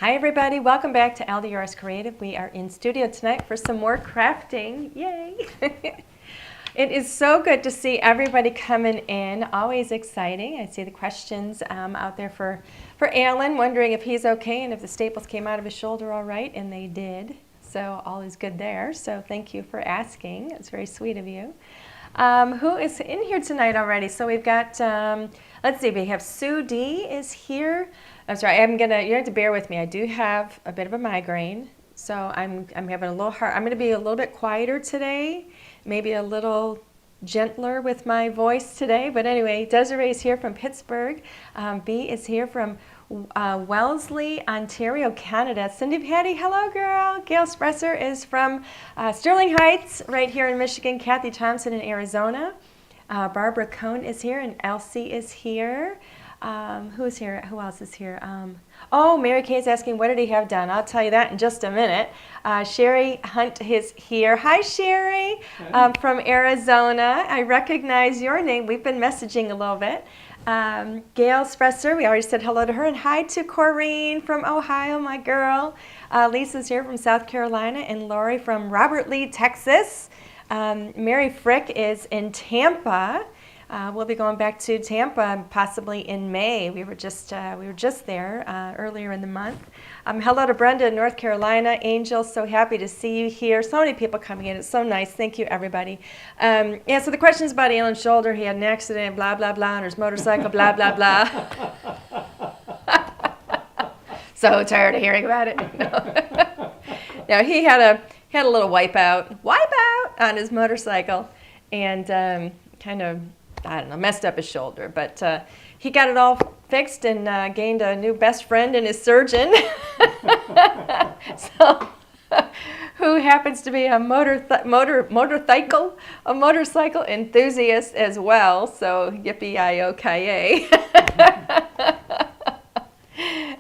Hi everybody, welcome back to LDRS Creative. We are in studio tonight for some more crafting. Yay! It is so good to see everybody coming in, always exciting. I see the questions out there for Alan, wondering if he's okay and if the staples came out of his shoulder all right, and they did. So all is good there. So thank you for asking. It's very sweet of you. Who is in here tonight already? So we've got, let's see, we have Sue D is here. I'm sorry, you have to bear with me. I do have a bit of a migraine, so I'm having a little hard. I'm going to be a little bit quieter today, maybe a little gentler with my voice today. But anyway, Desiree is here from Pittsburgh. B is here from Wellesley, Ontario, Canada. Cindy Patty, hello girl. Gail Spresser is from Sterling Heights, right here in Michigan. Kathy Thompson in Arizona. Barbara Cohn is here, and Elsie is here. Who's here? Who else is here? Oh, Mary Kay is asking, what did he have done? I'll tell you that in just a minute. Sherry Hunt is here. Hi, Sherry, from Arizona. I recognize your name. We've been messaging a little bit. Gail Spresser, we already said hello to her. And hi to Corrine from Ohio, my girl. Lisa's here from South Carolina, and Lori from Robert Lee, Texas. Mary Frick is in Tampa. We'll be going back to Tampa possibly in May. We were just there earlier in the month. Hello to Brenda in North Carolina. Angel, so happy to see you here. So many people coming in. It's so nice. Thank you, everybody. Yeah, so the question's about Alan's shoulder. He had an accident, blah, blah, blah, on his motorcycle, blah, blah, blah. So tired of hearing about it. No. Now, he had a little wipeout on his motorcycle, and kind of, I don't know, messed up his shoulder, but he got it all fixed and gained a new best friend in his surgeon, so who happens to be a motorcycle enthusiast as well. So yippee-yi-yo-ki-yay.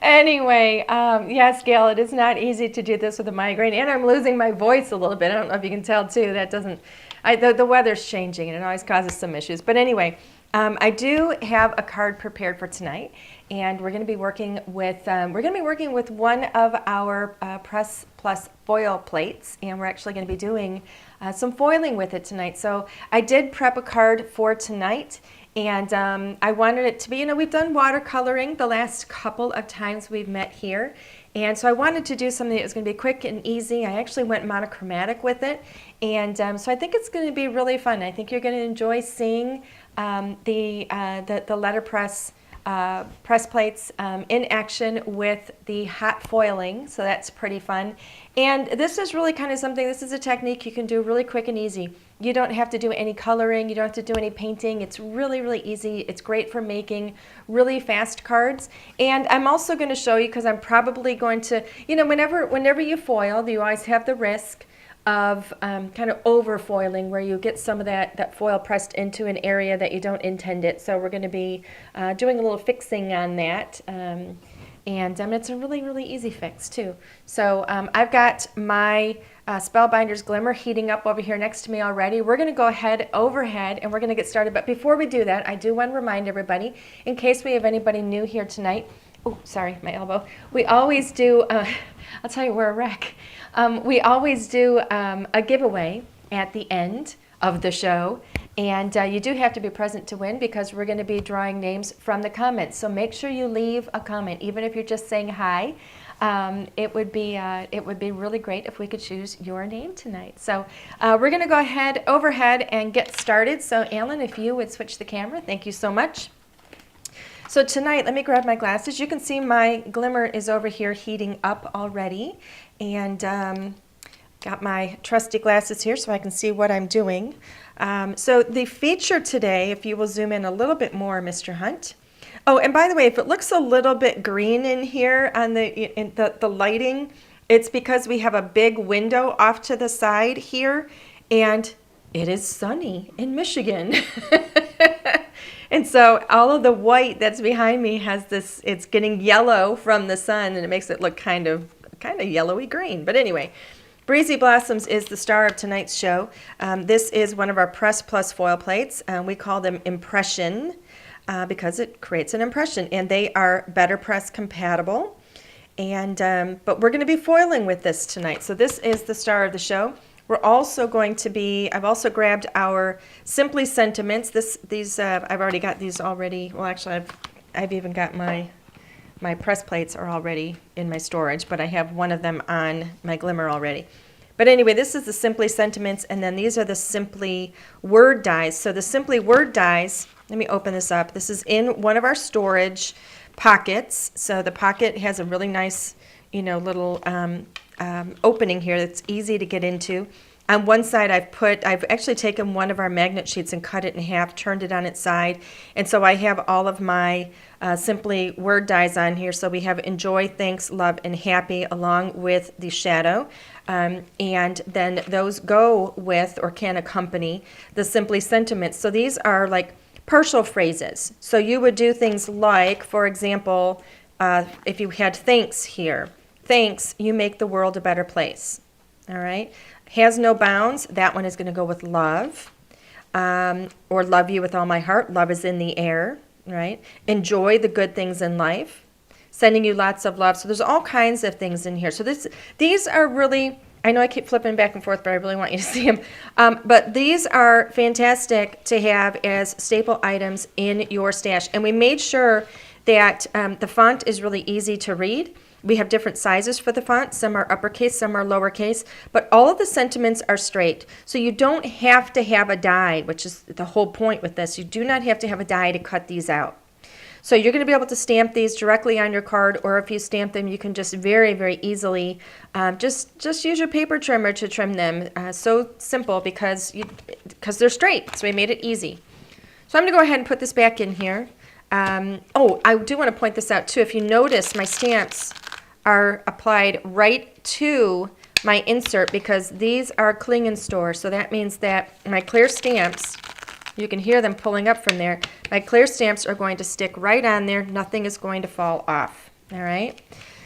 Anyway, yes, Gail, it is not easy to do this with a migraine, and I'm losing my voice a little bit. I don't know if you can tell too. That doesn't. The weather's changing, and it always causes some issues. But anyway, I do have a card prepared for tonight, and we're going to be working with one of our Press Plus foil plates, and we're actually going to be doing some foiling with it tonight. So I did prep a card for tonight, and I wanted it to be, we've done watercoloring the last couple of times we've met here. And so I wanted to do something that was going to be quick and easy. I actually went monochromatic with it. And so I think it's going to be really fun. I think you're going to enjoy seeing the letterpress press plates in action with the hot foiling. So that's pretty fun. And this is really kind of something, this is a technique you can do really quick and easy. You don't have to do any coloring. You don't have to do any painting. It's really, really easy. It's great for making really fast cards. And I'm also going to show you, because I'm probably going to, whenever you foil, you always have the risk of kind of over foiling, where you get some of that foil pressed into an area that you don't intend it. So we're going to be doing a little fixing on that. And it's a really, really easy fix too. So I've got my Spellbinders Glimmer heating up over here next to me already. We're going to go overhead, and we're going to get started. But before we do that, I do want to remind everybody, in case we have anybody new here tonight. Oh, sorry, my elbow. We always do, I'll tell you, we're a wreck. We always do a giveaway at the end of the show. And you do have to be present to win, because we're going to be drawing names from the comments. So make sure you leave a comment, even if you're just saying hi. It would be really great if we could choose your name tonight. So we're going to go overhead and get started. So Alan, if you would switch the camera, thank you so much. So tonight, let me grab my glasses. You can see my glimmer is over here heating up already, and got my trusty glasses here so I can see what I'm doing. So the feature today, if you will zoom in a little bit more, Mr. Hunt. Oh, and by the way, if it looks a little bit green in here on the lighting, it's because we have a big window off to the side here, and it is sunny in Michigan. And so all of the white that's behind me has this, it's getting yellow from the sun, and it makes it look kind of yellowy green. But anyway, Breezy Blossoms is the star of tonight's show. This is one of our Press Plus foil plates. We call them Impression because it creates an impression, and they are Better Press compatible. And but we're going to be foiling with this tonight. So this is the star of the show. We're also going to be, I've also grabbed our Simply Sentiments. These I've already got these already. Well, actually, I've even got my press plates are already in my storage, but I have one of them on my Glimmer already. But anyway, this is the Simply Sentiments, and then these are the Simply Word dies. So the Simply Word dies, let me open this up. This is in one of our storage pockets. So the pocket has a really nice, little opening here that's easy to get into. On one side, I've actually taken one of our magnet sheets and cut it in half, turned it on its side, and so I have all of my Simply Word dies on here. So we have Enjoy, Thanks, Love, and Happy along with the shadow, and then those go with or can accompany the Simply Sentiments. So these are like partial phrases. So you would do things like, for example, if you had thanks here, thanks, you make the world a better place. All right. Has no bounds, that one is going to go with love, or love you with all my heart. Love is in the air, right? Enjoy the good things in life, sending you lots of love. So there's all kinds of things in here. So these are really, I know I keep flipping back and forth, but I really want you to see them. But these are fantastic to have as staple items in your stash. And we made sure that the font is really easy to read. We have different sizes for the font. Some are uppercase, some are lowercase, but all of the sentiments are straight. So you don't have to have a die, which is the whole point with this. You do not have to have a die to cut these out. So you're going to be able to stamp these directly on your card, or if you stamp them, you can just very, very easily just use your paper trimmer to trim them. So simple because they're straight, so we made it easy. So I'm going to go ahead and put this back in here. Oh, I do want to point this out too. If you notice, my stamps are applied right to my insert because these are cling and store. So that means that my clear stamps, you can hear them pulling up from there. My clear stamps are going to stick right on there. Nothing is going to fall off. All right.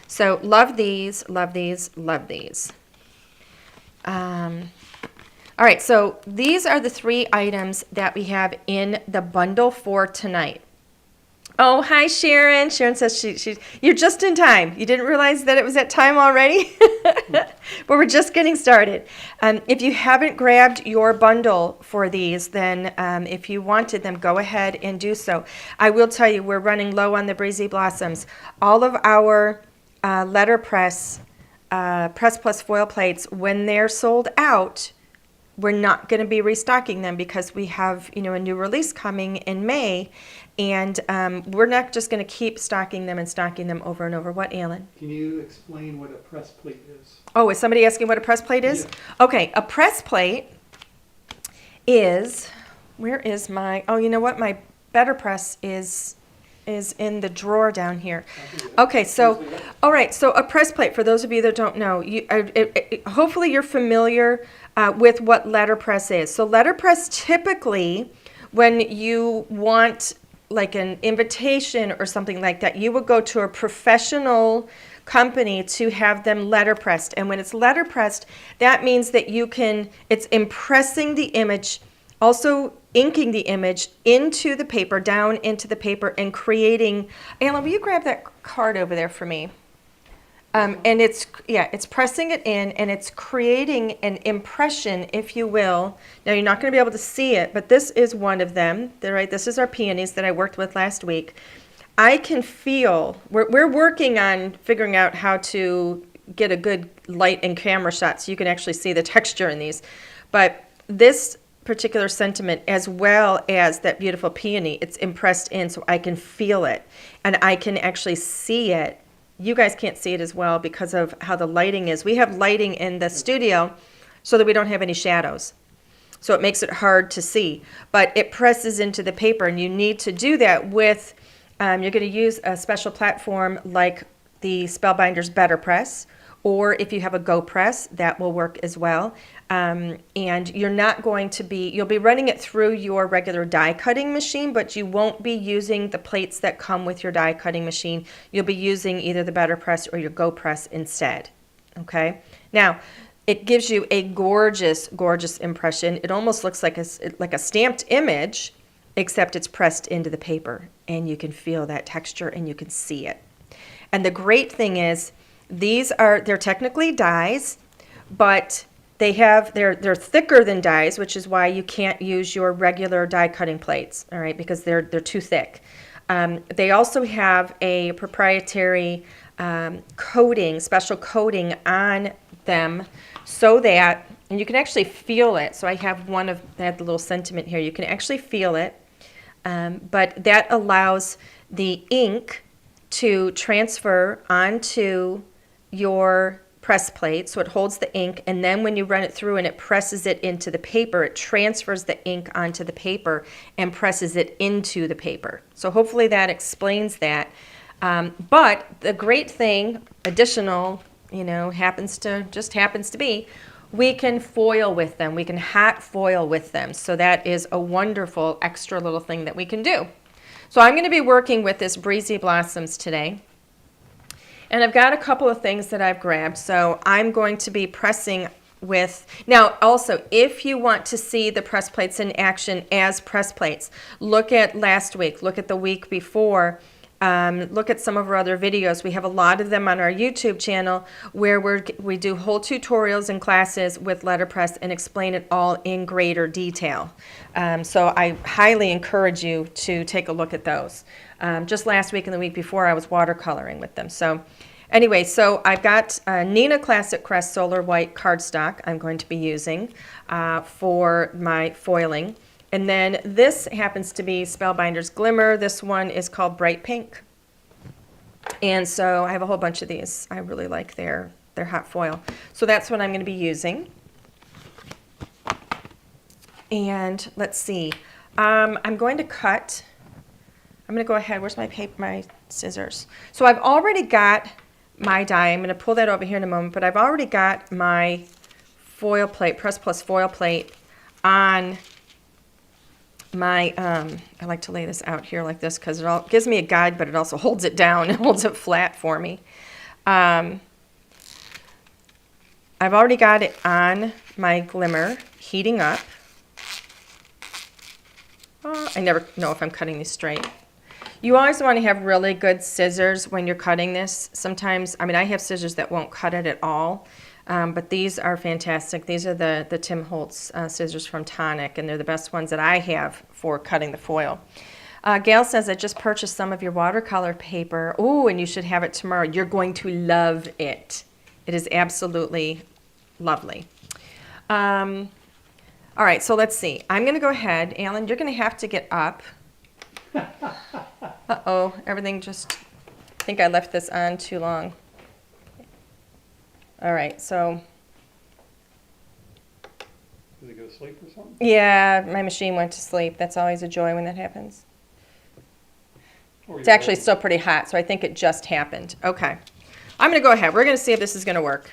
So love these, love these, love these. All right. So these are the 3 items that we have in the bundle for tonight. Oh, hi, Sharon. Sharon says you're just in time. You didn't realize that it was that time already? But we're just getting started. If you haven't grabbed your bundle for these, then if you wanted them, go ahead and do so. I will tell you, we're running low on the Breezy Blossoms. All of our letterpress Press Plus foil plates, when they're sold out, we're not going to be restocking them because we have, a new release coming in May. And we're not just going to keep stocking them over and over. What, Alan? Can you explain what a press plate is? Oh, is somebody asking what a press plate is? Yeah. Okay, a press plate is, where is my, oh, you know what? My Better Press is in the drawer down here. Okay, so, all right, so a press plate, for those of you that don't know, hopefully you're familiar with what letterpress is. So letterpress typically, when you want like an invitation or something like that, you would go to a professional company to have them letterpressed. And when it's letterpressed, that means that it's impressing the image, also inking the image into the paper, down into the paper, and creating, Alan, will you grab that card over there for me? And it's pressing it in, and it's creating an impression, if you will. Now, you're not going to be able to see it, but this is one of them. Right? This is our peonies that I worked with last week. I can feel, we're working on figuring out how to get a good light and camera shot so you can actually see the texture in these. But this particular sentiment, as well as that beautiful peony, it's impressed in, so I can feel it, and I can actually see it. You guys can't see it as well because of how the lighting is. We have lighting in the studio so that we don't have any shadows. So it makes it hard to see. But it presses into the paper, and you need to do that with, you're going to use a special platform like the Spellbinders Better Press, or if you have a Go Press, that will work as well. And you're not going to be, you'll be running it through your regular die cutting machine, but you won't be using the plates that come with your die cutting machine. You'll be using either the Better Press or your Go Press instead. Okay? Now, it gives you a gorgeous, gorgeous impression. It almost looks like a stamped image, except it's pressed into the paper, and you can feel that texture and you can see it. And the great thing is they're technically dies, but they're thicker than dies, which is why you can't use your regular die cutting plates, all right, because they're too thick. They also have a proprietary coating, special coating on them so that, and you can actually feel it. So I have the little sentiment here. You can actually feel it, but that allows the ink to transfer onto your press plate, so it holds the ink, and then when you run it through and it presses it into the paper, it transfers the ink onto the paper and presses it into the paper. So hopefully that explains that. But the great thing, additional, happens to be, we can foil with them. We can hot foil with them. So that is a wonderful extra little thing that we can do. So I'm going to be working with this Breezy Blossoms today. And I've got a couple of things that I've grabbed. So I'm going to be pressing with, now also, if you want to see the press plates in action as press plates, look at last week, look at the week before, look at some of our other videos. We have a lot of them on our YouTube channel where we do whole tutorials and classes with letterpress and explain it all in greater detail. So I highly encourage you to take a look at those. Just last week and the week before I was watercoloring with them. So anyway, so I've got Neenah Classic Crest Solar White cardstock I'm going to be using for my foiling. And then this happens to be Spellbinders Glimmer. This one is called Bright Pink. And so I have a whole bunch of these. I really like their hot foil. So that's what I'm going to be using. And let's see. I'm going to cut. I'm going to go ahead. Where's my paper, my scissors? So I've already got my die. I'm going to pull that over here in a moment. But I've already got my foil plate, Press Plus foil plate on my, I like to lay this out here like this because it gives me a guide, but it also holds it down. It holds it flat for me. I've already got it on my glimmer, heating up. I never know if I'm cutting these straight. You always want to have really good scissors when you're cutting this. Sometimes, I have scissors that won't cut it at all. But these are fantastic. These are the Tim Holtz scissors from Tonic, and they're the best ones that I have for cutting the foil. Gail says, I just purchased some of your watercolor paper. Ooh, and you should have it tomorrow. You're going to love it. It is absolutely lovely. All right, so let's see. I'm going to go ahead. Alan, you're going to have to get up. Uh-oh, everything just, I think I left this on too long. All right, so. Did it go to sleep or something? Yeah, my machine went to sleep. That's always a joy when that happens. It's actually still pretty hot, so I think it just happened. Okay. I'm going to go ahead. We're going to see if this is going to work.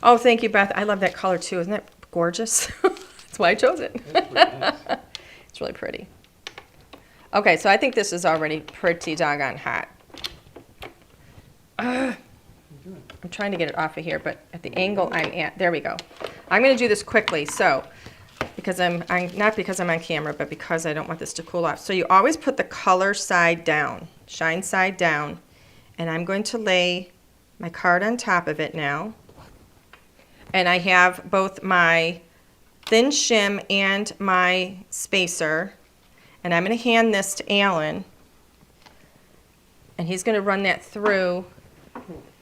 Oh, thank you, Beth. I love that color, too. Isn't that gorgeous? That's why I chose it. That's pretty nice. It's really pretty. Okay, so I think this is already pretty doggone hot. I'm trying to get it off of here, but at the angle I'm at, there we go. I'm going to do this quickly, so because I'm not because I'm on camera, but because I don't want this to cool off. So you always put the color side down, shine side down, and I'm going to lay my card on top of it now. And I have both my thin shim and my spacer, and I'm going to hand this to Alan, and he's going to run that through.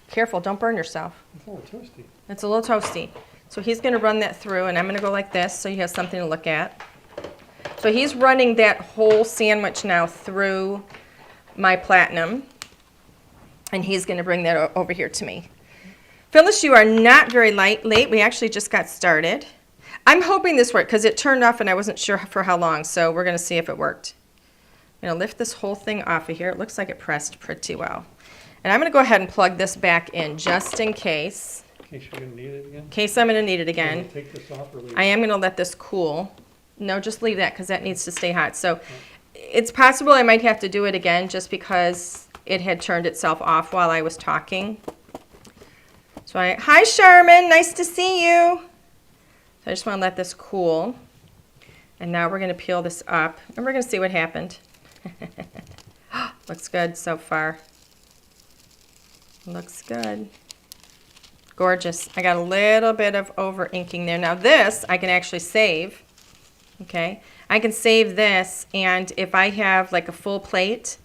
Careful, don't burn yourself. It's a little toasty. It's a little toasty. So he's going to run that through, and I'm going to go like this so you have something to look at. So he's running that whole sandwich now through my platinum, and he's going to bring that over here to me. Phyllis, you are not very late. We actually just got started. I'm hoping this worked because it turned off and I wasn't sure for how long, so we're going to see if it worked. I'm going to lift this whole thing off of here. It looks like it pressed pretty well. And I'm going to go ahead and plug this back in just in case. In case you're going to need it again? In case I'm going to need it again. Take this off or leave it? I am going to let this cool. No, just leave that because that needs to stay hot. So it's possible I might have to do it again just because it had turned itself off while I was talking. So hi Sherman, nice to see you. So I just want to let this cool. And now we're going to peel this up and we're going to see what happened. Looks good so far. Looks good. Gorgeous. I got a little bit of over inking there. Now this I can actually save. Okay, I can save this, and if I have like a full plate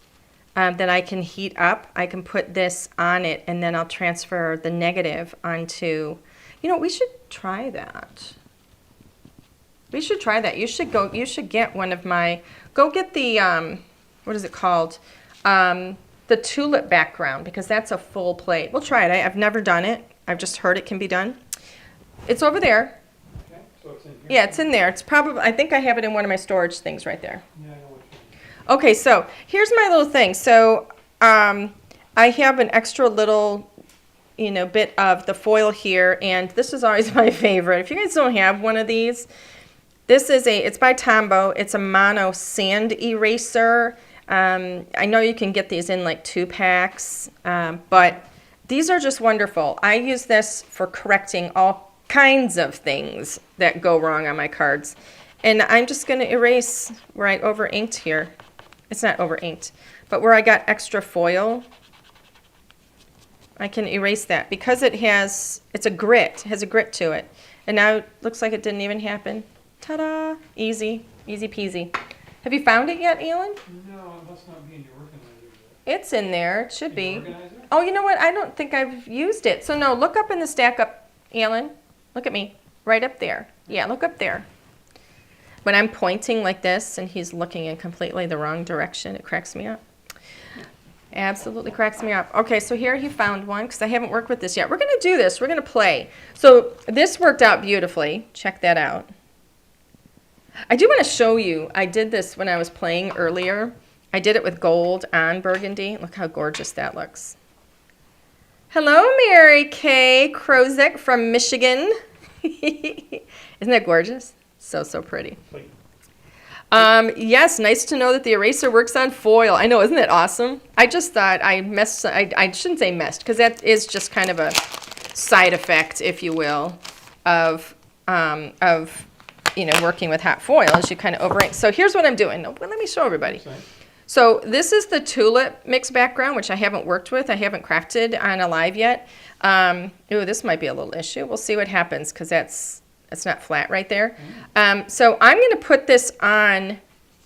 that I can heat up, I can put this on it, and then I'll transfer the negative onto. You know, we should try that. We should try that. You should go. You should get one of my. Go get the what is it called? The tulip background, because that's a full plate. We'll try it. I've never done it. I've just heard it can be done. It's over there. Okay, so it's in here? Yeah, it's in there. It's probably, I think I have it in one of my storage things right there. Yeah, I know what you mean. Okay, so here's my little thing. So I have an extra little, you know, bit of the foil here, and this is always my favorite. If you guys don't have one of these, this is it's by Tombow. It's a mono sand eraser. I know you can get these in like 2 packs, but these are just wonderful. I use this for correcting all kinds of things that go wrong on my cards. And I'm just going to erase where I over inked here. It's not over inked, but where I got extra foil, I can erase that because it's a grit, it has a grit to it. And now it looks like it didn't even happen. Ta-da! Easy, easy peasy. Have you found it yet, Elin? No, it must not be in your organizer It's in there. It should yet. be. In your organizer? Oh, you know what? I don't think I've used it. So no, look up in the stack up, Alan. Look at me. Right up there. Yeah, look up there. When I'm pointing like this and he's looking in completely the wrong direction, it cracks me up. Absolutely cracks me up. Okay, so here he found one because I haven't worked with this yet. We're going to do this. We're going to play. So this worked out beautifully. Check that out. I do want to show you. I did this when I was playing earlier. I did it with gold on burgundy. Look how gorgeous that looks. Hello, Mary Kay Krozik from Michigan. Isn't that gorgeous? So, so pretty. Wait. Yes, nice to know that the eraser works on foil. I know, isn't that awesome? I just thought I messed, I shouldn't say messed, because that is just kind of a side effect, if you will, of you know, working with hot foil as you kind of over ink. So here's what I'm doing. Well, let me show everybody. Sorry. So this is the tulip mix background, which I haven't worked with. I haven't crafted on a live yet. Ooh, this might be a little issue. We'll see what happens because it's not flat right there. So I'm going to put this on,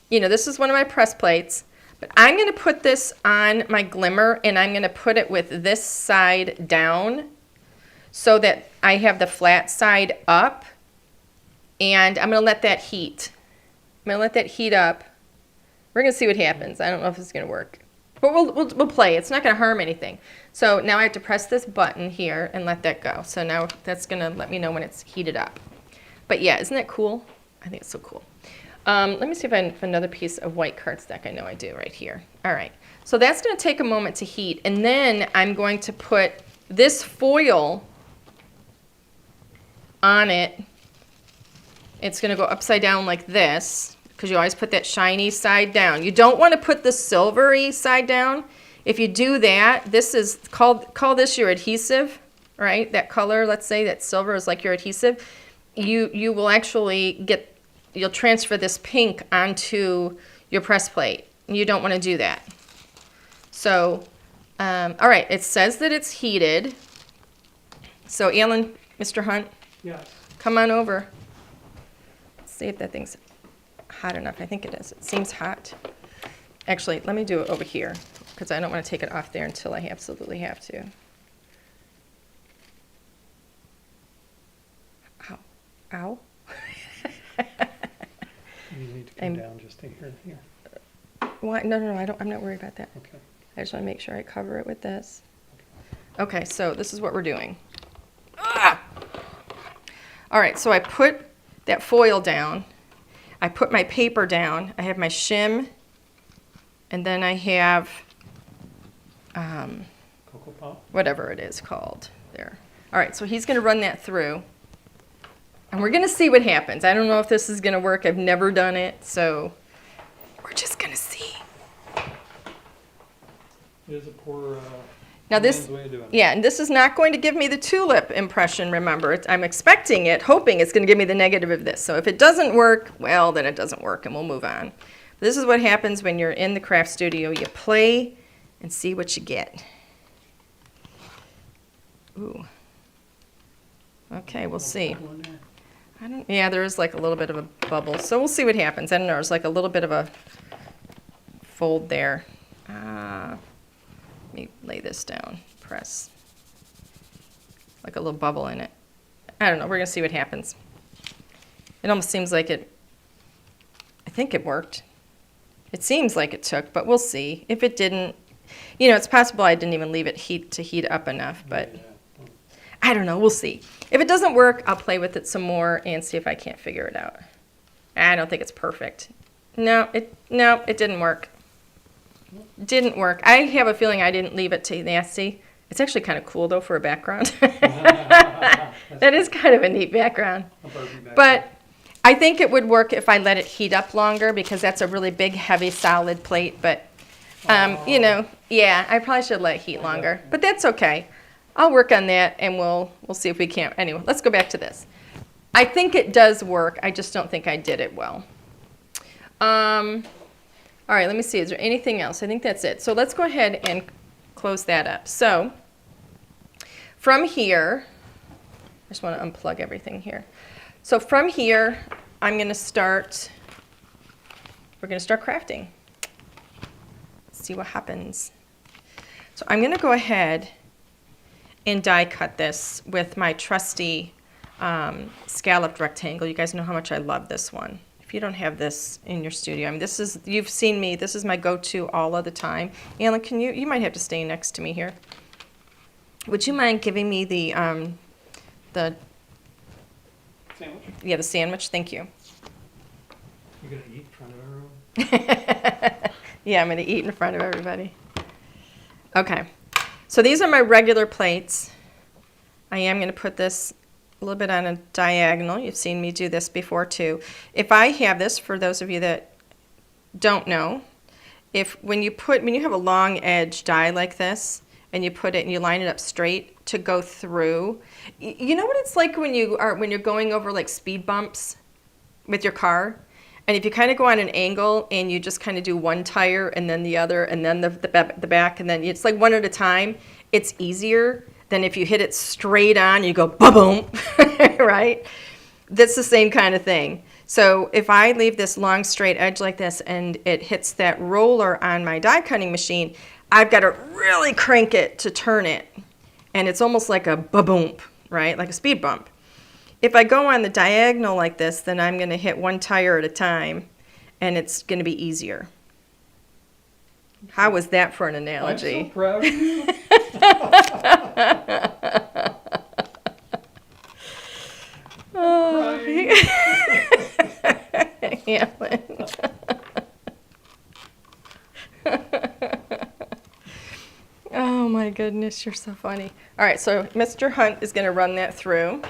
you know, this is one of my press plates, but I'm going to put this on my glimmer, and I'm going to put it with this side down so that I have the flat side up, and I'm going to let that heat. I'm going to let that heat up. We're going to see what happens. I don't know if it's going to work, but we'll play. It's not going to harm anything. So now I have to press this button here and let that go. So now that's going to let me know when it's heated up. But yeah, isn't that cool? I think it's so cool. Let me see if I have another piece of white cardstock. I know I do right here. All right. So that's going to take a moment to heat. And then I'm going to put this foil on it. It's going to go upside down like this, because you always put that shiny side down. You don't want to put the silvery side down. If you do that, this is call this your adhesive, right? That color, let's say that silver is like your adhesive. You will actually you'll transfer this pink onto your press plate. You don't want to do that. So, all right, it says that it's heated. So, Alan, Mr. Hunt, Yes. come on over. Let's see if that thing's hot enough. I think it is. It seems hot. Actually, let me do it over here because I don't want to take it off there until I absolutely have to. Ow. Ow. You need to come down just to here. What? No, I'm not worried about that. Okay. I just want to make sure I cover it with this. Okay, so this is what we're doing. Ah! All right, so I put that foil down. I put my paper down. I have my shim, and then I have Cocoa Pop? whatever it is called there. All right, so he's going to run that through, and we're going to see what happens. I don't know if this is going to work. I've never done it, so we're just going to see. It is a poor Now this, way of doing it. yeah, and this is not going to give me the tulip impression, remember. I'm expecting it, hoping it's going to give me the negative of this. So if it doesn't work, well, then it doesn't work, and we'll move on. This is what happens when you're in the craft studio. You play and see what you get. Ooh. Okay, we'll see. One there. Yeah, there is like a little bit of a bubble, so we'll see what happens. I don't know, there's like a little bit of a fold there. Let me lay this down, press. Like a little bubble in it. I don't know, we're gonna see what happens. It almost seems like I think it worked. It seems like it took, but we'll see. If it didn't, it's possible I didn't even leave it to heat up enough, but Yeah. I don't know, we'll see. If it doesn't work, I'll play with it some more and see if I can't figure it out. I don't think it's perfect. No, it didn't work. Didn't work. I have a feeling I didn't leave it too nasty. It's actually kind of cool though for a background. That is kind of a neat background. But I think it would work if I let it heat up longer because that's a really big, heavy, solid plate. But, yeah, I probably should let it heat longer. But that's okay. I'll work on that and we'll see if we can't. Anyway, let's go back to this. I think it does work. I just don't think I did it well. All right, let me see. Is there anything else? I think that's it. So let's go ahead and close that up. So from here, I just want to unplug everything here. So from here, we're going to start crafting. See what happens. So I'm going to go ahead and die cut this with my trusty scalloped rectangle. You guys know how much I love this one. If you don't have this in your studio, I mean, you've seen me, this is my go-to all of the time. Alan, you might have to stay next to me here. Would you mind giving me the Sandwich? yeah, the sandwich? Thank you. You're going to eat in front of everyone? Yeah, I'm going to eat in front of everybody. Okay. So these are my regular plates. I am going to put this a little bit on a diagonal. You've seen me do this before too. If I have this, for those of you that don't know, when you have a long edge die like this, and you put it and you line it up straight to go through, you know what it's like when you're going over like speed bumps with your car? And if you kind of go on an angle and you just kind of do one tire and then the other and then the back and then it's like one at a time, it's easier than if you hit it straight on and you go ba-boom, right? That's the same kind of thing. So if I leave this long straight edge like this and it hits that roller on my die cutting machine, I've got to really crank it to turn it. And it's almost like a ba-boom, right? Like a speed bump. If I go on the diagonal like this, then I'm going to hit one tire at a time, and it's going to be easier. How was that for an analogy? I'm so proud of you. Oh, Alan. Oh my goodness, you're so funny. All right, so Mr. Hunt is going to run that through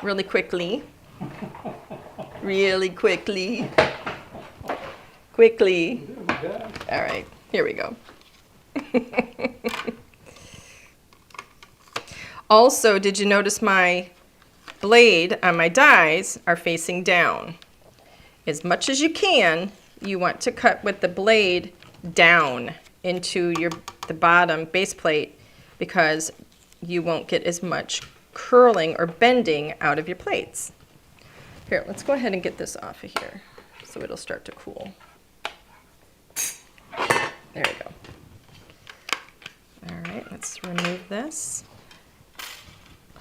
really quickly. Really quickly. Quickly. All right, here we go. Also, did you notice my blade on my dies are facing down? As much as you can, you want to cut with the blade down into the bottom base plate because you won't get as much curling or bending out of your plates. Here, let's go ahead and get this off of here so it'll start to cool. There we go. All right, let's remove this.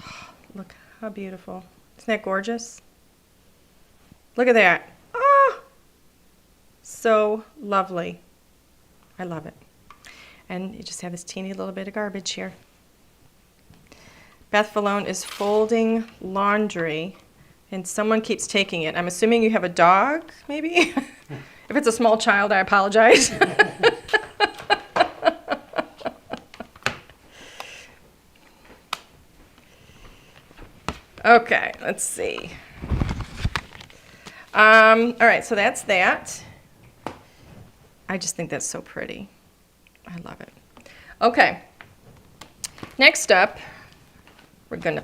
Oh, look how beautiful. Isn't that gorgeous? Look at that. Oh, so lovely. I love it. And you just have this teeny little bit of garbage here. Beth Valone is folding laundry, and someone keeps taking it. I'm assuming you have a dog, maybe? If it's a small child, I apologize. Okay, let's see. All right, so that's that. I just think that's so pretty. I love it. Okay, next up, we're going to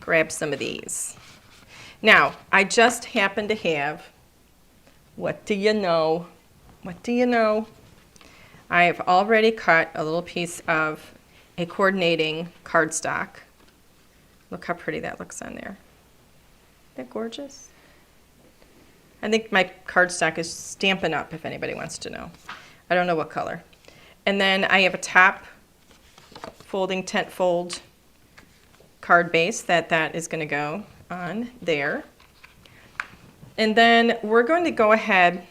grab some of these. Now, I just happen to have, what do you know? What do you know? I have already cut a little piece of a coordinating cardstock. Look how pretty that looks on there. Isn't that gorgeous? I think my cardstock is Stampin' Up! If anybody wants to know. I don't know what color. And then I have a top folding tent fold card base that is going to go on there. And then we're going to go ahead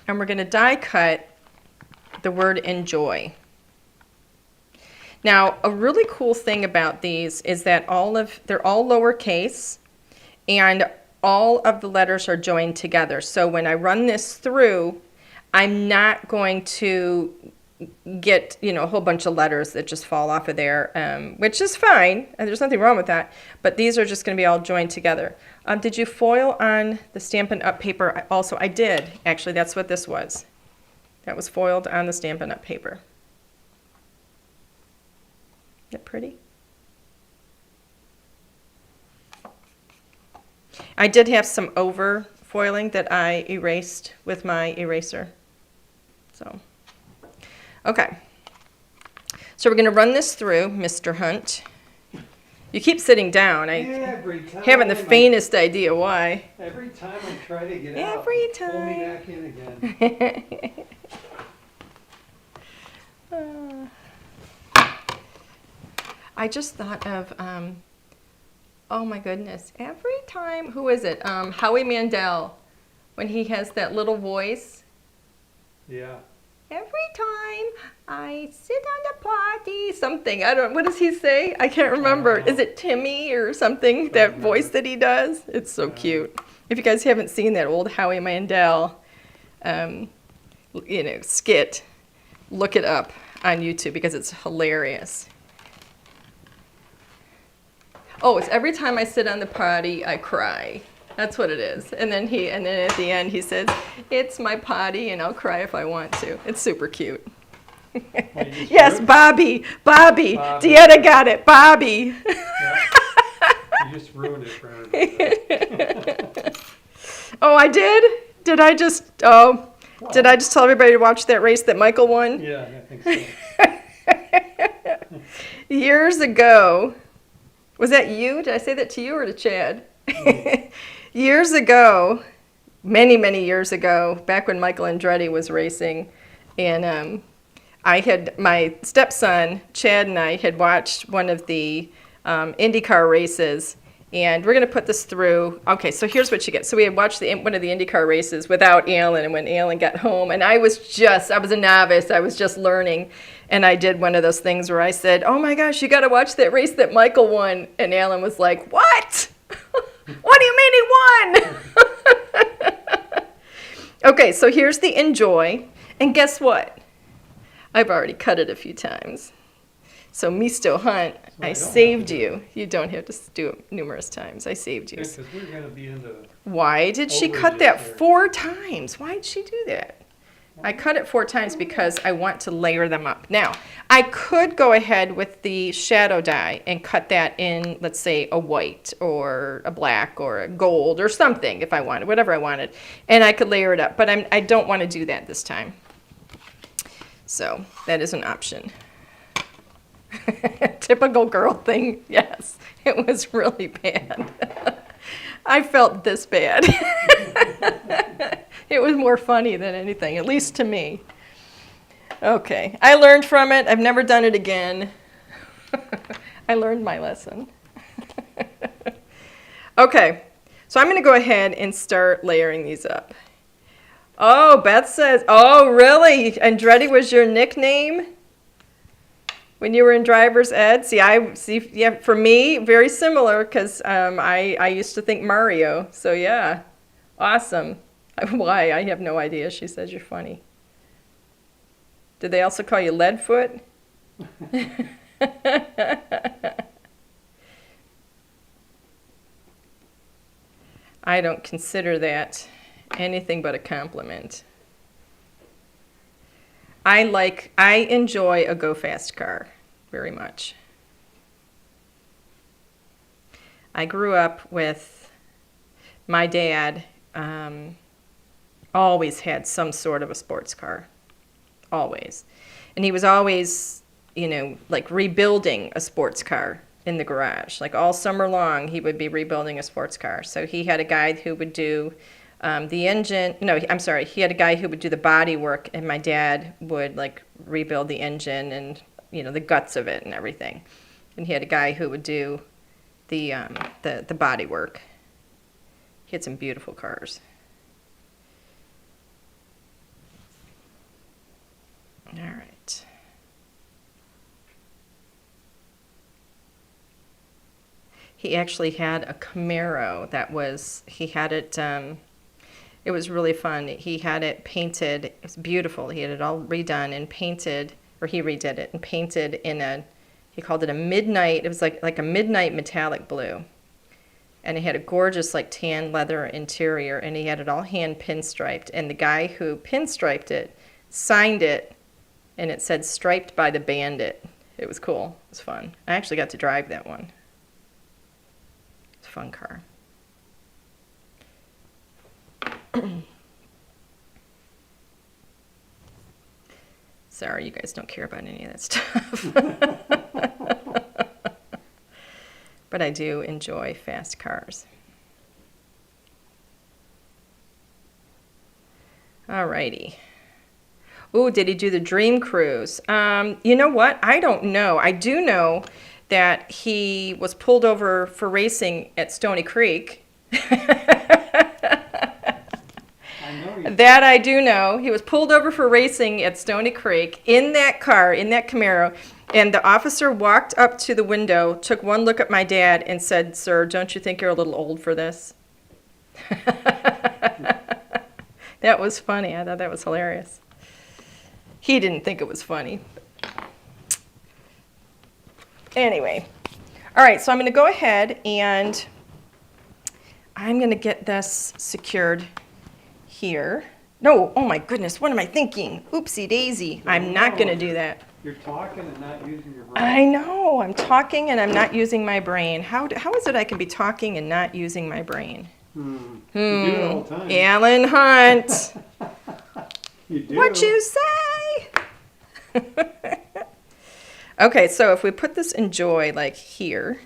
and we're going to die cut the word enjoy. Now, a really cool thing about these is that they're all lowercase and all of the letters are joined together. So when I run this through, I'm not going to get, a whole bunch of letters that just fall off of there, which is fine, and there's nothing wrong with that, but these are just going to be all joined together. Did you foil on the Stampin' Up! Paper? Also, I did. Actually, that's what this was. That was foiled on the Stampin' Up! Paper. Isn't that pretty? I did have some over foiling that I erased with my eraser. So, okay. So we're going to run this through, Mr. Hunt. You keep sitting down. I haven't the faintest idea why. Every time I try to get Every out, time. pull me back in again. I just thought of, oh my goodness, every time, who is it? Howie Mandel, when he has that little voice. Yeah. Every time I sit on the potty, something, I don't, what does he say? I can't remember. Is it Timmy or something, that voice that he does? It's so cute. If you guys haven't seen that old Howie Mandel, skit, look it up on YouTube because it's hilarious. Oh, it's every time I sit on the potty, I cry. That's what it is. And then at the end he says, "It's my potty, and I'll cry if I want to." It's super cute. Yes, Bobby. Deanna got it, Bobby. Yeah. You just ruined it for everybody. Oh, I did? Did I just tell everybody to watch that race that Michael won? Yeah, I think so. Years ago, was that you? Did I say that to you or to Chad? Years ago, many, many years ago, back when Michael Andretti was racing, and my stepson, Chad, and I had watched one of the IndyCar races, and we're going to put this through. Okay, so here's what you get. So we had watched one of the IndyCar races without Alan, and when Alan got home, and I was a novice, I was just learning, and I did one of those things where I said, "Oh my gosh, you got to watch that race that Michael won," and Alan was like, "What? What do you mean he won?" Okay, so here's the enjoy, and guess what? I've already cut it a few times. So Misto Hunt, I saved you. You don't have to do it numerous times. I saved you. Because we're going to be into... Why did she cut that 4 times? Why did she do that? I cut it 4 times because I want to layer them up. Now, I could go ahead with the shadow die and cut that in, let's say, a white or a black or a gold or something if I wanted, whatever I wanted. And I could layer it up, but I don't want to do that this time. So that is an option. Typical girl thing, yes. It was really bad. I felt this bad. It was more funny than anything, at least to me. Okay, I learned from it. I've never done it again. I learned my lesson. Okay, so I'm going to go ahead and start layering these up. Oh, Beth says, oh, really? Andretti was your nickname when you were in driver's ed? Yeah, for me, very similar, because I used to think Mario. So, yeah, awesome. Why? I have no idea. She says you're funny. Did they also call you Leadfoot? I don't consider that anything but a compliment. I enjoy a go-fast car very much. I grew up with my dad. Always had some sort of a sports car, always. And he was always you know, like rebuilding a sports car in the garage. Like all summer long, he would be rebuilding a sports car. So he had a guy who would do the engine. No, I'm sorry. He had a guy who would do the body work, and my dad would like rebuild the engine and, you know, the guts of it and everything. And he had a guy who would do the body work. He had some beautiful cars. All right. He actually had a Camaro that was, he had it, it was really fun. He had it painted, it was beautiful. He had it all redone and painted, or he redid it and painted in a, he called it a midnight, it was like a midnight metallic blue. And it had a gorgeous like tan leather interior, and he had it all hand pinstriped. And the guy who pinstriped it signed it, and it said "Striped by the Bandit." It was cool. It was fun. I actually got to drive that one. It's a fun car. Sorry, you guys don't care about any of that stuff. But I do enjoy fast cars. Alrighty. Ooh, did he do the Dream Cruise? You know what? I don't know. I do know that he was pulled over for racing at Stony Creek. That I do know. He was pulled over for racing at Stony Creek in that car, in that Camaro, and the officer walked up to the window, took one look at my dad, and said, "Sir, don't you think you're a little old for this?" That was funny. I thought that was hilarious. He didn't think it was funny. Anyway. All right, so I'm going to go ahead and I'm going to get this secured here. No, oh my goodness, what am I thinking? Oopsie daisy. I'm not going to do that. You're talking and not using your brain. I know, I'm talking and I'm not using my brain. How is it I can be talking and not using my brain? You do it all the time. Alan Hunt. You do. What you say? Okay, so if we put this Enjoy like here.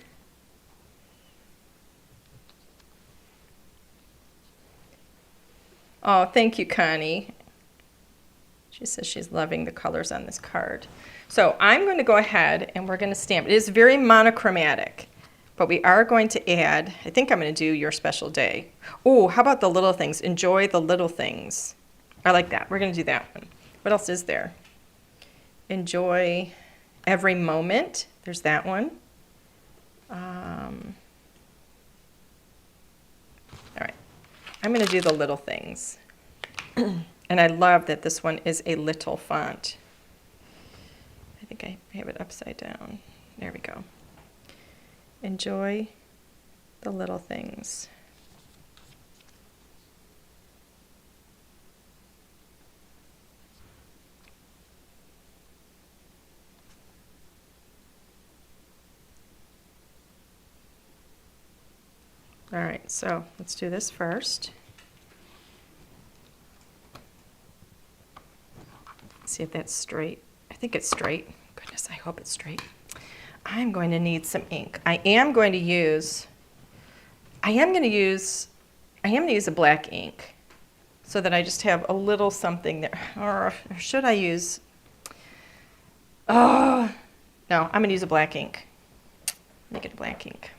Oh, thank you, Connie. She says she's loving the colors on this card. So I'm going to go ahead and we're going to stamp. It is very monochromatic, but we are going to add, I think I'm going to do Your Special Day. Oh, how about the little things? Enjoy the little things. I like that. We're going to do that one. What else is there? Enjoy every moment. There's that one. All right. I'm going to do the little things. And I love that this one is a little font. I think I have it upside down. There we go. Enjoy the little things. All right, so let's do this first. See if that's straight. I think it's straight. Goodness, I hope it's straight. I'm going to need some ink. I am going to use a black ink so that I just have a little something there. Or should I use, oh, no, I'm going to use a black ink. Make it a black ink.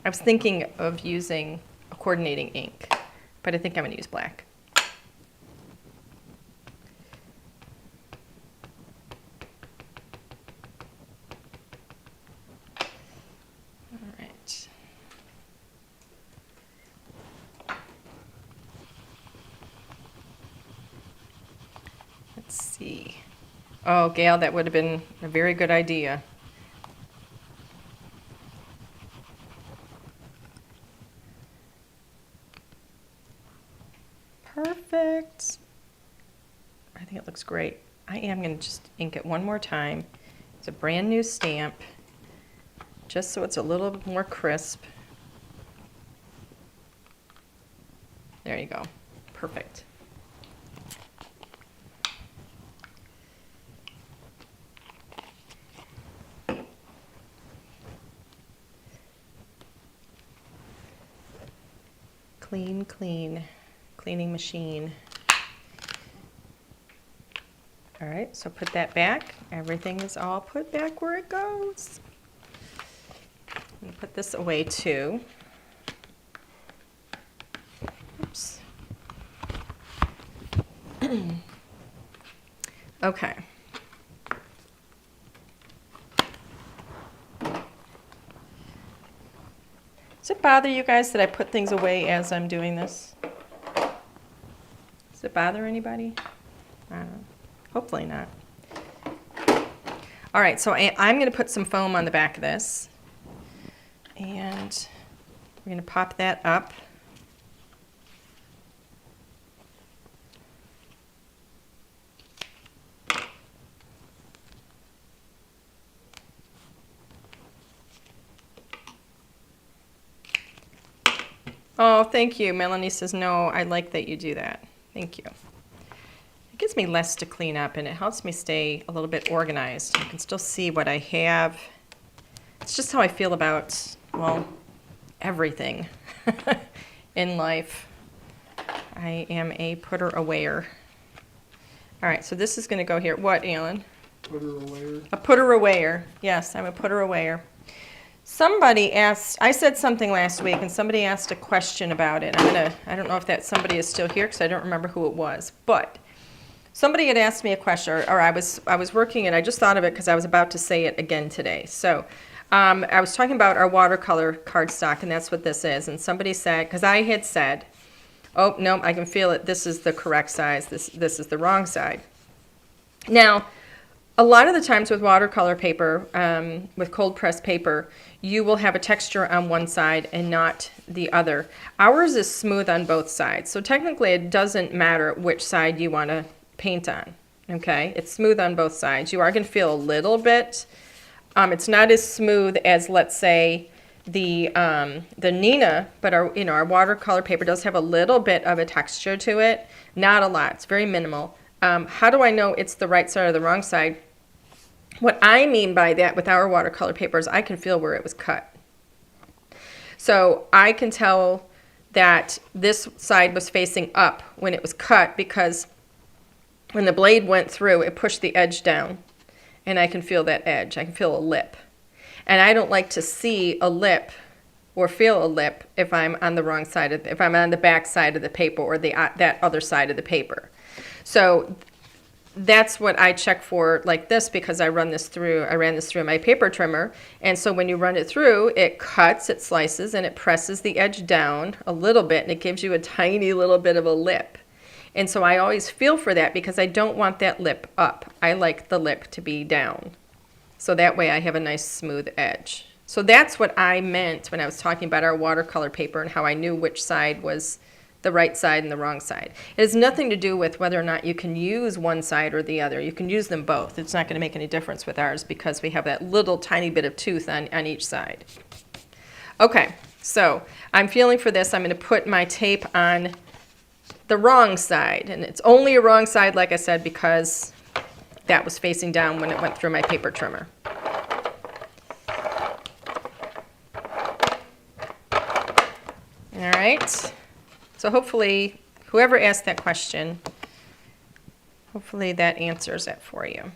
I was thinking of using a coordinating ink, but I think I'm going to use black. Let's see. Oh, Gail, that would have been a very good idea. Perfect. I think it looks great. I am going to just ink it one more time. It's a brand new stamp, just so it's a little bit more crisp. There you go. Perfect. clean, cleaning machine. All right, so put that back. Everything is all put back where it goes. I'm gonna put this away too. Oops. Okay. Does it bother you guys that I put things away as I'm doing this? Does it bother anybody? I don't know. Hopefully not. All right, so I'm going to put some foam on the back of this. And we're going to pop that up. Oh, thank you. Melanie says, no, I like that you do that. Thank you. It gives me less to clean up, and it helps me stay a little bit organized. I can still see what I have. It's just how I feel about, well, everything in life. I am a putter-awayer. All right, so this is going to go here. What, Alan? Putter-awayer. A putter-awayer. Yes, I'm a putter-awayer. Somebody asked, I said something last week, and somebody asked a question about it. I don't know if that somebody is still here because I don't remember who it was, but somebody had asked me a question, or I was working, and I just thought of it because I was about to say it again today. So I was talking about our watercolor cardstock, and that's what this is. And somebody said, because I had said, oh, no, I can feel it. This is the correct size. This is the wrong side. Now, a lot of the times with watercolor paper, with cold pressed paper, you will have a texture on one side and not the other. Ours is smooth on both sides, so technically it doesn't matter which side you want to paint on, okay? It's smooth on both sides. You are going to feel a little bit, it's not as smooth as, let's say, the Nina, but our watercolor paper does have a little bit of a texture to it, not a lot, it's very minimal. How do I know it's the right side or the wrong side? What I mean by that with our watercolor paper is I can feel where it was cut. So I can tell that this side was facing up when it was cut because when the blade went through, it pushed the edge down. And I can feel that edge. I can feel a lip. And I don't like to see a lip or feel a lip if I'm on the wrong side, if I'm on the back side of the paper or that other side of the paper. So that's what I check for like this because I ran this through my paper trimmer. And so when you run it through, it cuts, it slices, and it presses the edge down a little bit, and it gives you a tiny little bit of a lip. And so I always feel for that because I don't want that lip up. I like the lip to be down. So that way I have a nice smooth edge. So that's what I meant when I was talking about our watercolor paper and how I knew which side was the right side and the wrong side. It has nothing to do with whether or not you can use one side or the other. You can use them both. It's not going to make any difference with ours because we have that little tiny bit of tooth on each side. Okay, so I'm feeling for this. I'm going to put my tape on the wrong side. And it's only a wrong side, like I said, because that was facing down when it went through my paper trimmer. All right. So hopefully, whoever asked that question, hopefully that answers it for you.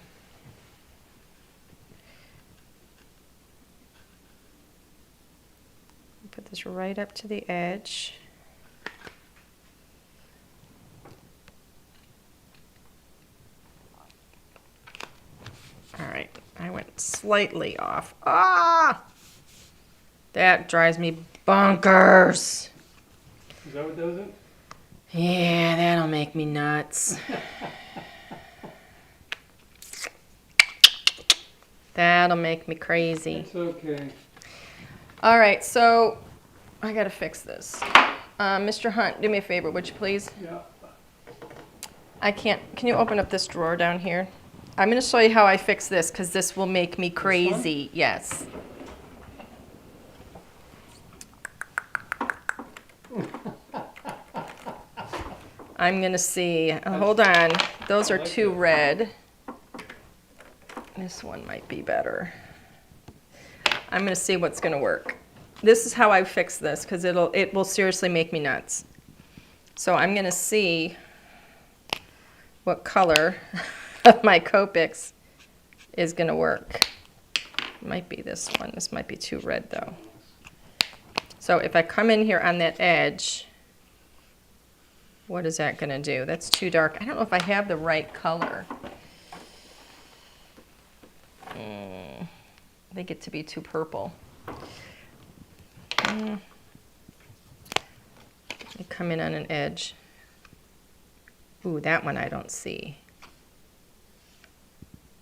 Put this right up to the edge. All right, I went slightly off. Ah! That drives me bonkers. Is that what does it? Yeah, that'll make me nuts. That'll make me crazy. It's okay. All right, so I gotta fix this. Mr. Hunt, do me a favor, would you please? Yeah. Can you open up this drawer down here? I'm gonna show you how I fix this because this will make me crazy. Yes. I'm gonna see. Hold on. Those are too red. This one might be better. I'm gonna see what's gonna work. this is how I fix this, because it will seriously make me nuts. So I'm going to see what color of my Copics is going to work. It might be this one. This might be too red though. So if I come in here on that edge, what is that going to do? That's too dark. I don't know if I have the right color. They get to be too purple. Let me come in on an edge. Ooh, that one I don't see.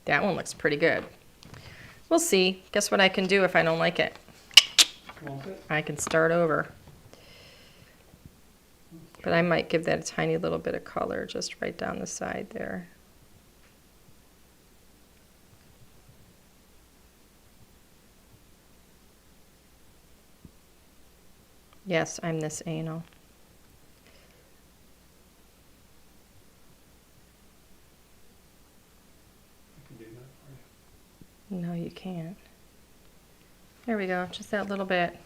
That one looks pretty good. We'll see. Guess what I can do if I don't like it? I can start over. But I might give that a tiny little bit of color just right down the side there. Yes, I'm this anal. I can do that for you. No, you can't. There we go, just that little bit.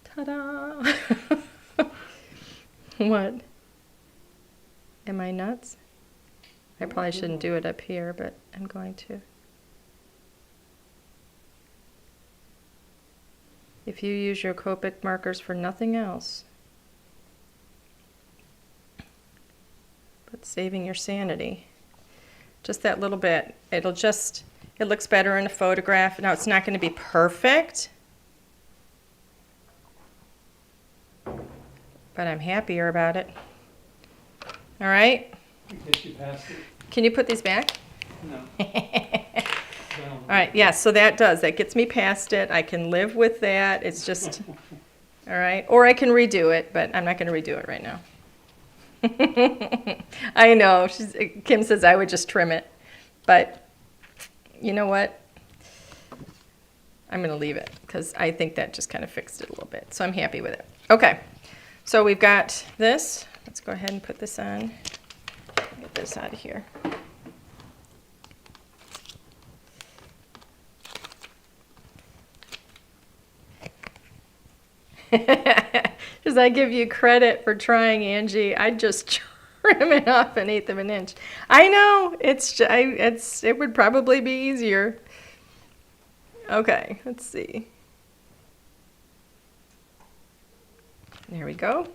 Ta-da! What? Am I nuts? I probably shouldn't do it up here, but I'm going to. If you use your Copic markers for nothing else but saving your sanity, just that little bit, it looks better in a photograph. Now, it's not going to be perfect, but I'm happier about it. All right? Get you past it? Can you put these back? No. All right, yeah, so that gets me past it. I can live with that. It's just, all right. Or I can redo it, but I'm not going to redo it right now. I know, Kim says I would just trim it, but you know what? I'm going to leave it because I think that just kind of fixed it a little bit. So I'm happy with it. Okay, so we've got this. Let's go ahead and put this on. Get this out of here. Because I give you credit for trying, Angie. I'd just trim it off 1/8 of an inch. I know, it would probably be easier. Okay, let's see. There we go.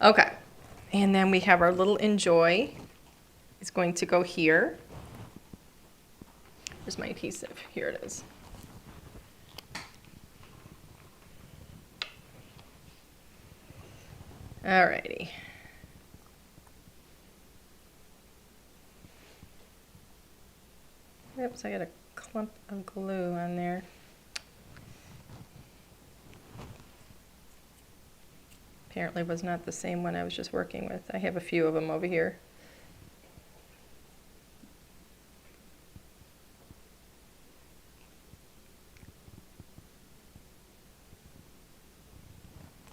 Okay, and then we have our little enjoy. It's going to go here. Where's my adhesive? Here it is. Alrighty. Oops, I got a clump of glue on there. Apparently was not the same one I was just working with. I have a few of them over here.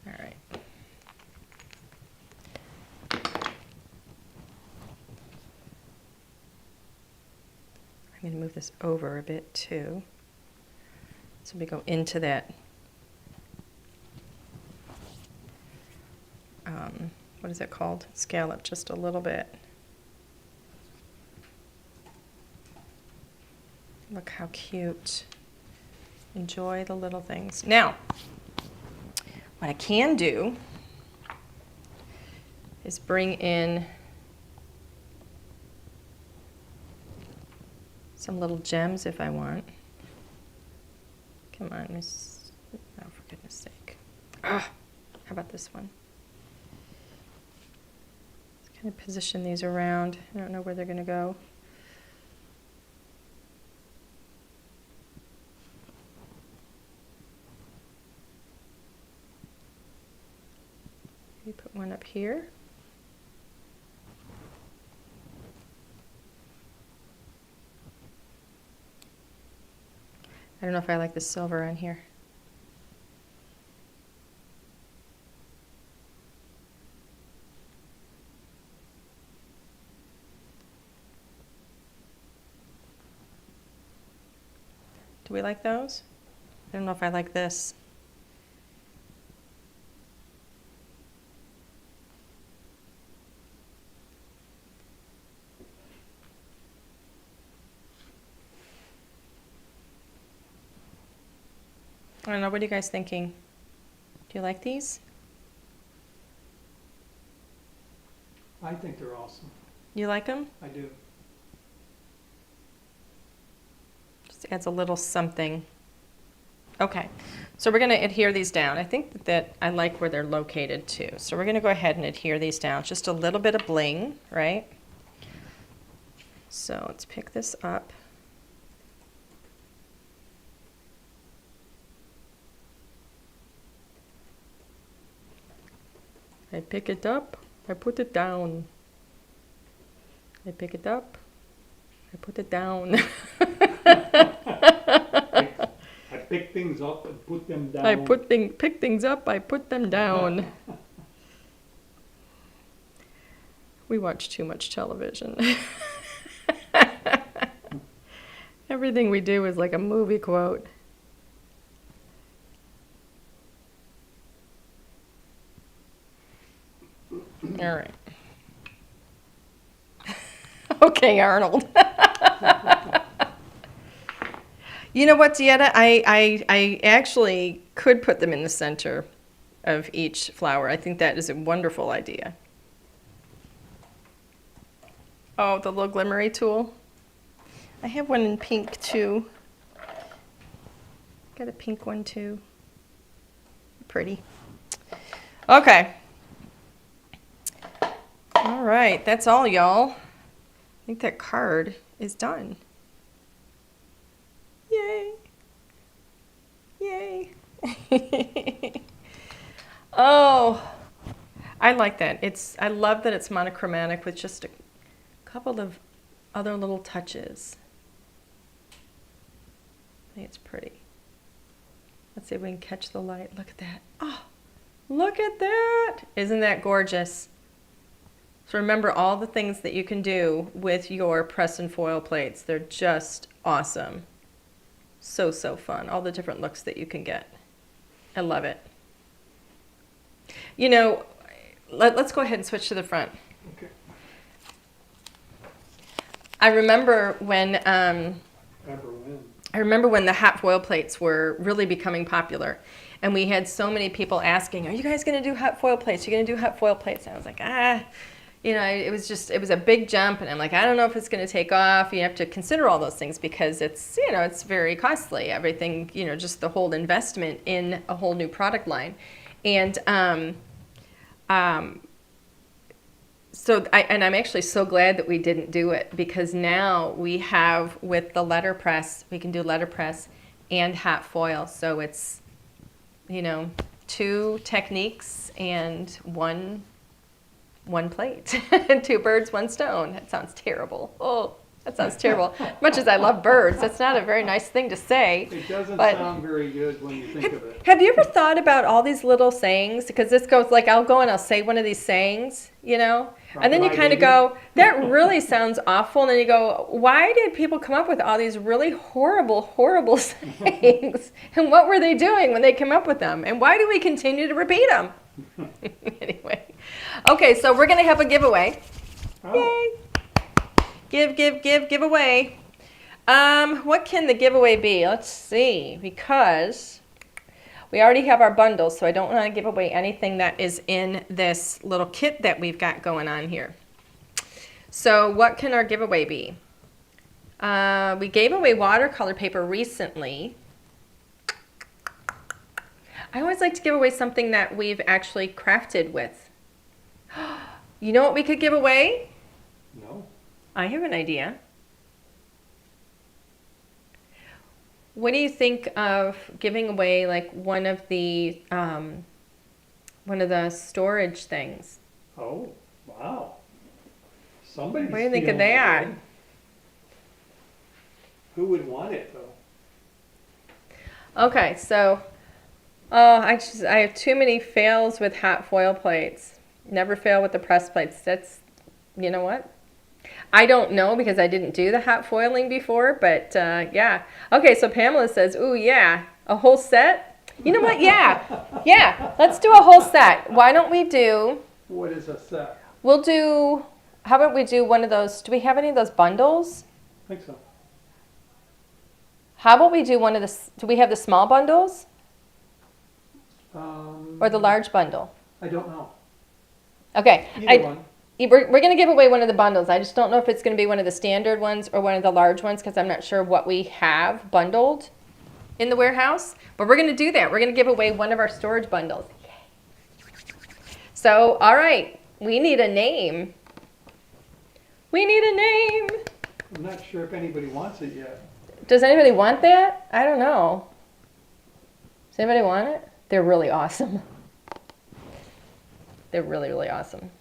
All right. I'm going to move this over a bit too. So we go into that, what is it called? Scallop just a little bit. Look how cute. Enjoy the little things. Now, what I can do is bring in some little gems if I want. Come on, Miss. Oh, for goodness sake. Ah, how about this one? Let's kind of position these around. I don't know where they're going to go. Maybe put one up here. I don't know if I like the silver on here. we like those? I don't know if I like this. I don't know, what are you guys thinking? Do you like these? I think they're awesome. You like them? I do. Just adds a little something. Okay, so we're going to adhere these down. I think that I like where they're located too. So we're going to go ahead and adhere these down. Just a little bit of bling, right? So let's pick this up. I pick it up, I put it down. I pick it up, I put it down. I pick things up and put them down. I pick things up, I put them down. We watch too much television. Everything we do is like a movie quote. All right. Okay, Arnold. You know what, Dieta? I actually could put them in the center of each flower. I think that is a wonderful idea. Oh, the little glimmery tool. I have one in pink too. Got a pink one too. Pretty. Okay. All right, that's all, y'all. I think that card is done. Yay. Yay. Oh, I like that. I love that it's monochromatic with just a couple of other little touches. I think it's pretty. Let's see if we can catch the light. Look at that. Oh, look at that. Isn't that gorgeous? So remember all the things that you can do with your press and foil plates. They're just awesome. So, so fun. All the different looks that you can get. I love it. You know, let's go ahead and switch to the front. Okay. I remember when the hot foil plates were really becoming popular, and we had so many people asking, "Are you guys going to do hot foil plates? You're going to do hot foil plates?" And I was like, you know, it was a big jump, and I'm like, I don't know if it's going to take off. You have to consider all those things because it's, you know, it's very costly. Everything, you know, just the whole investment in a whole new product line, and so I'm actually so glad that we didn't do it, because now we have, with the letterpress, we can do letterpress and hot foil. So it's, you know, 2 techniques and one plate. 2 birds, 1 stone. That sounds terrible. Oh, that sounds terrible. Much as I love birds, that's not a very nice thing to say. It doesn't sound very good when you think of it. Have you ever thought about all these little sayings? Because this goes like, I'll go and I'll say one of these sayings, you know, and then you kind of go, that really sounds awful. And then you go, why did people come up with all these really horrible, horrible sayings? And what were they doing when they came up with them? And why do we continue to repeat them? Anyway. Okay, so we're going to have a giveaway. Oh. Yay. Give away. What can the giveaway be? Let's see, because we already have our bundles, so I don't want to give away anything that is in this little kit that we've got going on here. So what can our giveaway be? We gave away watercolor paper recently. I always like to give away something that we've actually crafted with. You know what we could give away? No. I have an idea. What do you think of giving away like one of the storage things? Oh, wow. Somebody's What do you think of stealing it, that? eh? Who would want it though? Okay, so I have too many fails with hot foil plates. Never fail with the press plates. That's, you know what? I don't know because I didn't do the hot foiling before, but yeah. Okay, so Pamela says, ooh, yeah, a whole set? You know what? Yeah, let's do a whole set. Why don't we do, What is a set? we'll do, how about we do one of those, do we have any of those bundles? I think so. How about we do one of the, do we have the small bundles Um, or the large bundle? I don't know. Okay, Either one. we're going to give away one of the bundles. I just don't know if it's going to be one of the standard ones or one of the large ones because I'm not sure what we have bundled in the warehouse. But we're going to do that. We're going to give away one of our storage bundles. Yay. So, all right, we need a name. We need a name. I'm not sure if anybody wants it yet. Does anybody want that? I don't know. Does anybody want it? They're really awesome. They're really, really awesome.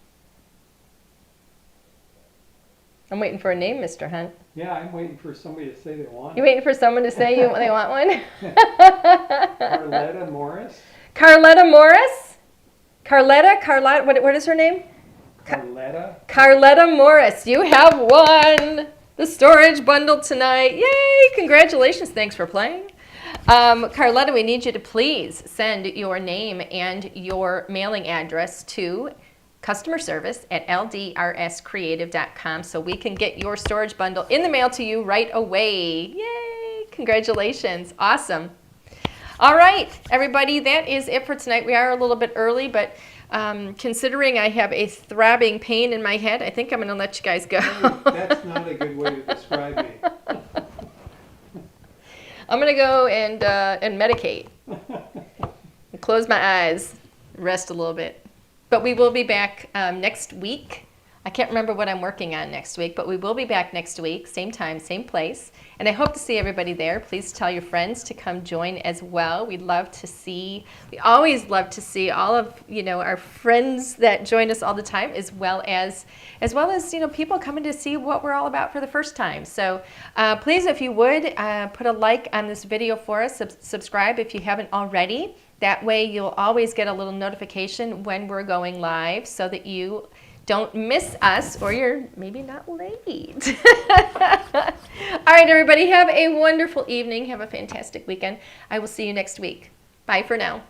I'm waiting for a name, Mr. Hunt. Yeah, I'm waiting for somebody to say they want You it. waiting for someone to say they want one? Carletta Morris? Carletta Morris? Carletta, what is her name? Carletta? Carletta Morris, you have won the storage bundle tonight. Yay, congratulations, thanks for playing. Carletta, we need you to please send your name and your mailing address to customer service at ldrscreative.com so we can get your storage bundle in the mail to you right away. Yay, congratulations, awesome. All right, everybody, that is it for tonight. We are a little bit early, but considering I have a throbbing pain in my head, I think I'm going to let you guys go. That's not a good way to describe me. I'm going to go and medicate. Close my eyes, rest a little bit. But we will be back next week. I can't remember what I'm working on next week, but we will be back next week, same time, same place. And I hope to see everybody there. Please tell your friends to come join as well. We always love to see all of, our friends that join us all the time, as well as people coming to see what we're all about for the first time. So please, if you would, put a like on this video for us, subscribe if you haven't already. That way you'll always get a little notification when we're going live so that you don't miss us or you're maybe not late. All right, everybody, have a wonderful evening. Have a fantastic weekend. I will see you next week. Bye for now.